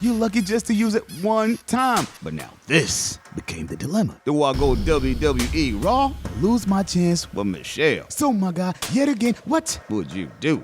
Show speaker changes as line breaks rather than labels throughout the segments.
You're lucky just to use it one time. But now this became the dilemma. Do I go WWE Raw or lose my chance with Michelle? So my guy, yet again, what would you do?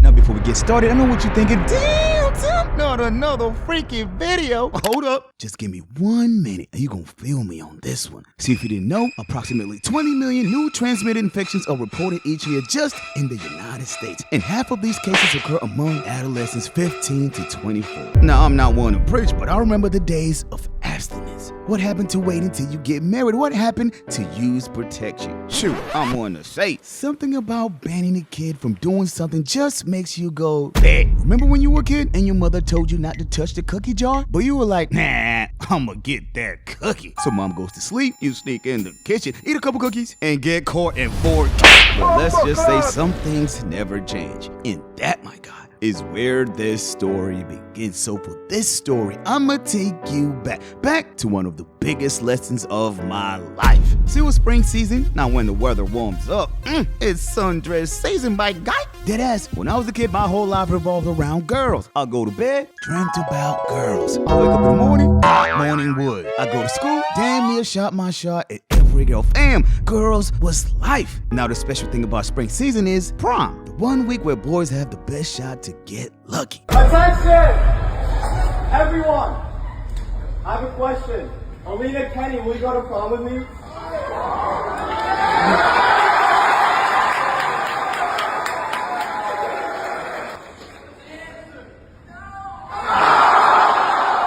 Now before we get started, I know what you're thinking. Damn, Tim, not another freaky video. Hold up. Just give me 1 minute and you're gonna feel me on this one. See, if you didn't know, approximately 20 million new transmitted infections are reported each year just in the United States. And half of these cases occur among adolescents 15 to 24. Now, I'm not one to preach, but I remember the days of abstinence. What happened to waiting till you get married? What happened to use protection? Shoot, I'm one to say something about banning a kid from doing something just makes you go, hey. Remember when you were a kid and your mother told you not to touch the cookie jar? But you were like, nah, I'ma get that cookie. So mom goes to sleep, you sneak in the kitchen, eat a couple cookies, and get caught in 4 kids. But let's just say some things never change. And that, my God, is where this story begins. So for this story, I'ma take you back to one of the biggest lessons of my life. See, it was spring season. Now when the weather warms up, it's sundress season, by guy. Deadass. When I was a kid, my whole life revolved around girls. I'll go to bed, dreamt about girls. I wake up in the morning wood. I go to school, damn near shot my shot at every girl. Fam, girls was life. Now the special thing about spring season is prom. The 1 week where boys have the best shot to get lucky.
Attention! Everyone! I have a question. Alina, Kenny, will you go to prom with me?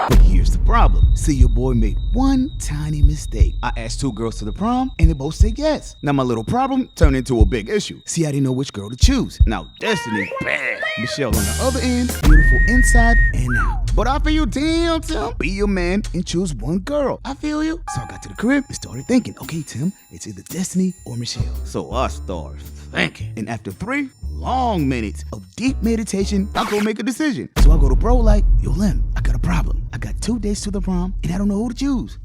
But here's the problem. See, your boy made one tiny mistake. I asked 2 girls to the prom, and they both said yes. Now my little problem turned into a big issue. See, I didn't know which girl to choose. Now Destiny, bad. Michelle on the other end, beautiful inside and out. But I feel you, damn, Tim. Be your man and choose one girl. I feel you. So I got to the crib and started thinking, okay, Tim, it's either Destiny or Michelle. So I started thinking. And after 3 long minutes of deep meditation, I go make a decision. So I go to bro like, yo, Lim, I got a problem. I got 2 days to the prom, and I don't know who to choose.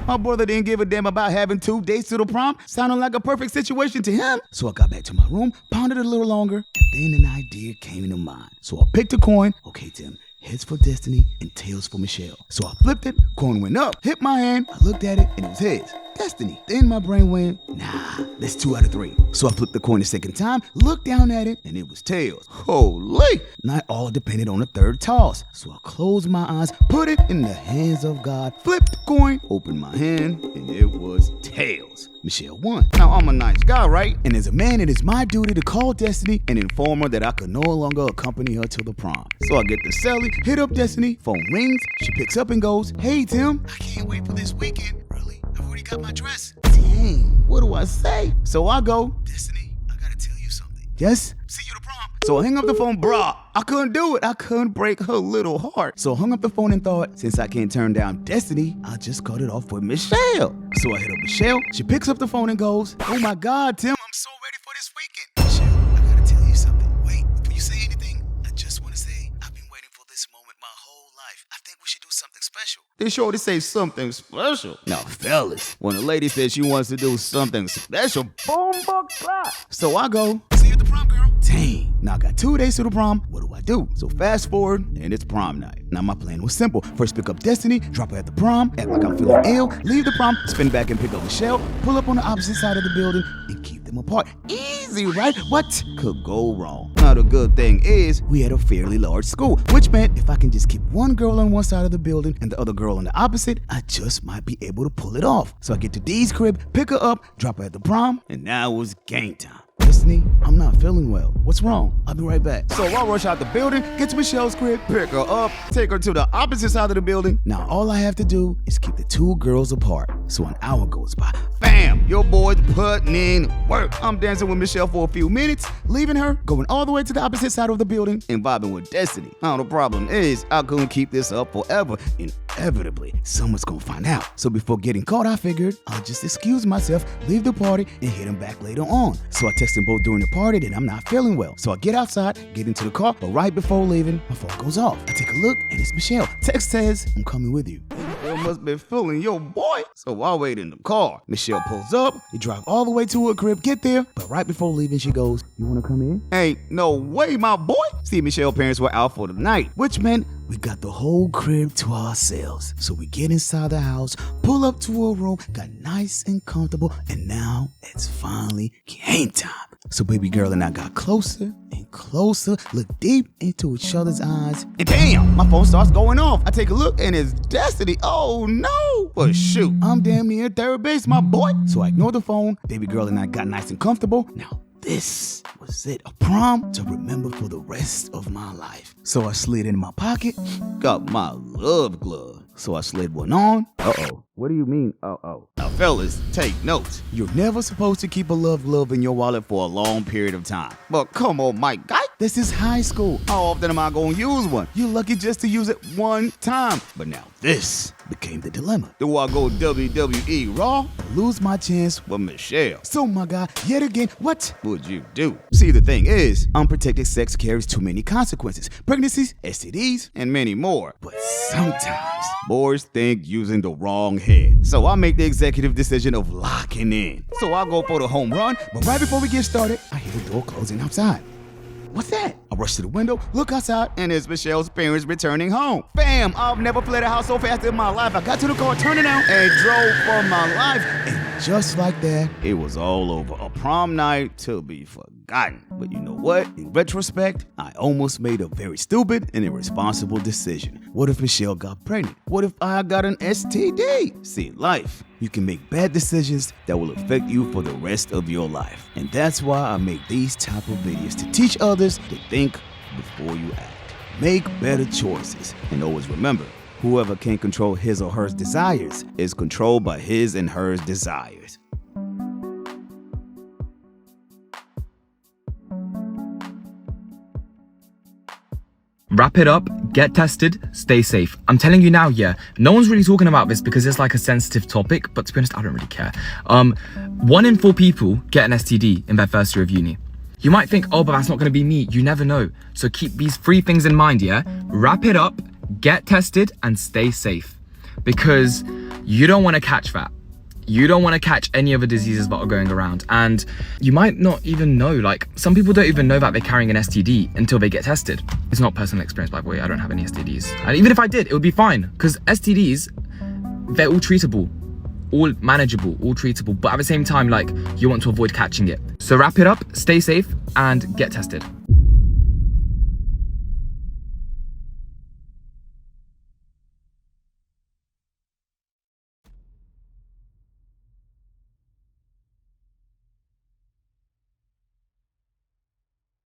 My brother didn't give a damn about having 2 days to the prom. Sounded like a perfect situation to him. So I got back to my room, pondered a little longer, and then an idea came into mind. So I picked a coin. Okay, Tim, heads for Destiny and tails for Michelle. So I flipped it, coin went up, hit my hand, I looked at it, and it was heads. Destiny. Then my brain went, nah, that's 2 out of 3. So I flipped the coin a second time, looked down at it, and it was tails. Holy! Not all depended on the 3rd toss. So I closed my eyes, put it in the hands of God, flipped the coin, opened my hand, and it was tails. Michelle won. Now I'm a nice guy, right? And as a man, it is my duty to call Destiny and inform her that I could no longer accompany her to the prom. So I get to Sally, hit up Destiny, phone rings, she picks up and goes, hey Tim, I can't wait for this weekend. Really? I've already got my dress. Dang, what do I say? So I go, Destiny, I gotta tell you something. Yes? See you to prom. So I hang up the phone, brah. I couldn't do it. I couldn't break her little heart. So I hung up the phone and thought, since I can't turn down Destiny, I'll just cut it off with Michelle. So I hit up Michelle. She picks up the phone and goes, oh my God, Tim, I'm so ready for this weekend. Michelle, I gotta tell you something. Wait, before you say anything, I just want to say I've been waiting for this moment my whole life. I think we should do something special. They sure to say something special. Now, fellas, when a lady says she wants to do something special, boom, buck, clap. So I go, see you at the prom, girl. Dang, now I got 2 days to the prom. What do I do? So fast forward, and it's prom night. Now my plan was simple. First pick up Destiny, drop her at the prom, act like I'm feeling ill, leave the prom, spin back and pick up Michelle, pull up on the opposite side of the building, and keep them apart. Easy, right? What could go wrong? Now the good thing is, we had a fairly large school, which meant if I can just keep one girl on one side of the building and the other girl on the opposite, I just might be able to pull it off. So I get to Dee's crib, pick her up, drop her at the prom, and now it was game time. Destiny, I'm not feeling well. What's wrong? I'll be right back. So I rush out the building, get to Michelle's crib, pick her up, take her to the opposite side of the building. Now all I have to do is keep the 2 girls apart. So an hour goes by. Bam! Your boy's putting in work. I'm dancing with Michelle for a few minutes, leaving her, going all the way to the opposite side of the building, and vibing with Destiny. Now the problem is, I couldn't keep this up forever. Inevitably, someone's gonna find out. So before getting caught, I figured I'll just excuse myself, leave the party, and hit them back later on. So I text them both during the party that I'm not feeling well. So I get outside, get into the car, but right before leaving, my phone goes off. I take a look, and it's Michelle. Text says, I'm coming with you. must be feeling your boy. So I wait in the car. Michelle pulls up. They drive all the way to her crib, get there. But right before leaving, she goes, "You wanna come in?" Ain't no way, my boy. See, Michelle's parents were out for the night, which meant we got the whole crib to ourselves. So we get inside the house, pull up to a room, got nice and comfortable, and now it's finally game time. So baby girl and I got closer and closer, look deep into each other's eyes, and damn, my phone starts going off. I take a look and it's Destiny. Oh no! But shoot, I'm damn near third base, my boy. So I ignore the phone. Baby girl and I got nice and comfortable. Now this was it, a prom to remember for the rest of my life. So I slid in my pocket, got my love glove. So I slid one on. Uh-oh. What do you mean, uh-oh? Now, fellas, take notes. You're never supposed to keep a love glove in your wallet for a long period of time. But come on, my guy. This is high school. How often am I gonna use one? You're lucky just to use it one time. But now this became the dilemma. Do I go WWE Raw or lose my chance with Michelle? So my guy, yet again, what would you do? See, the thing is, unprotected sex carries too many consequences. Pregnancies, STDs, and many more. But sometimes boys think using the wrong head. So I make the executive decision of locking in. So I go for the home run, but right before we get started, I hear the door closing outside. What's that? I rush to the window, look outside, and it's Michelle's parents returning home. Bam! I've never fled a house so fast in my life. I got to the car, turned it on, and drove for my life. And just like that, it was all over. A prom night to be forgotten. But you know what? In retrospect, I almost made a very stupid and irresponsible decision. What if Michelle got pregnant? What if I got an STD? See, in life, you can make bad decisions that will affect you for the rest of your life. And that's why I make these type of videos, to teach others to think before you act. Make better choices. And always remember, whoever can control his or her desires is controlled by his and her desires.
Wrap it up, get tested, stay safe. I'm telling you now, yeah, no one's really talking about this because it's like a sensitive topic, but to be honest, I don't really care. 1 in 4 people get an STD in their first year of uni. You might think, oh, but that's not gonna be me. You never know. So keep these 3 things in mind, yeah? Wrap it up, get tested, and stay safe. Because you don't wanna catch that. You don't want to catch any of the diseases that are going around. And you might not even know, like, some people don't even know that they're carrying an STD until they get tested. It's not personal experience, by the way. I don't have any STDs. And even if I did, it would be fine. Because STDs, they're all treatable, all manageable, all treatable. But at the same time, like, you want to avoid catching it. So wrap it up, stay safe, and get tested.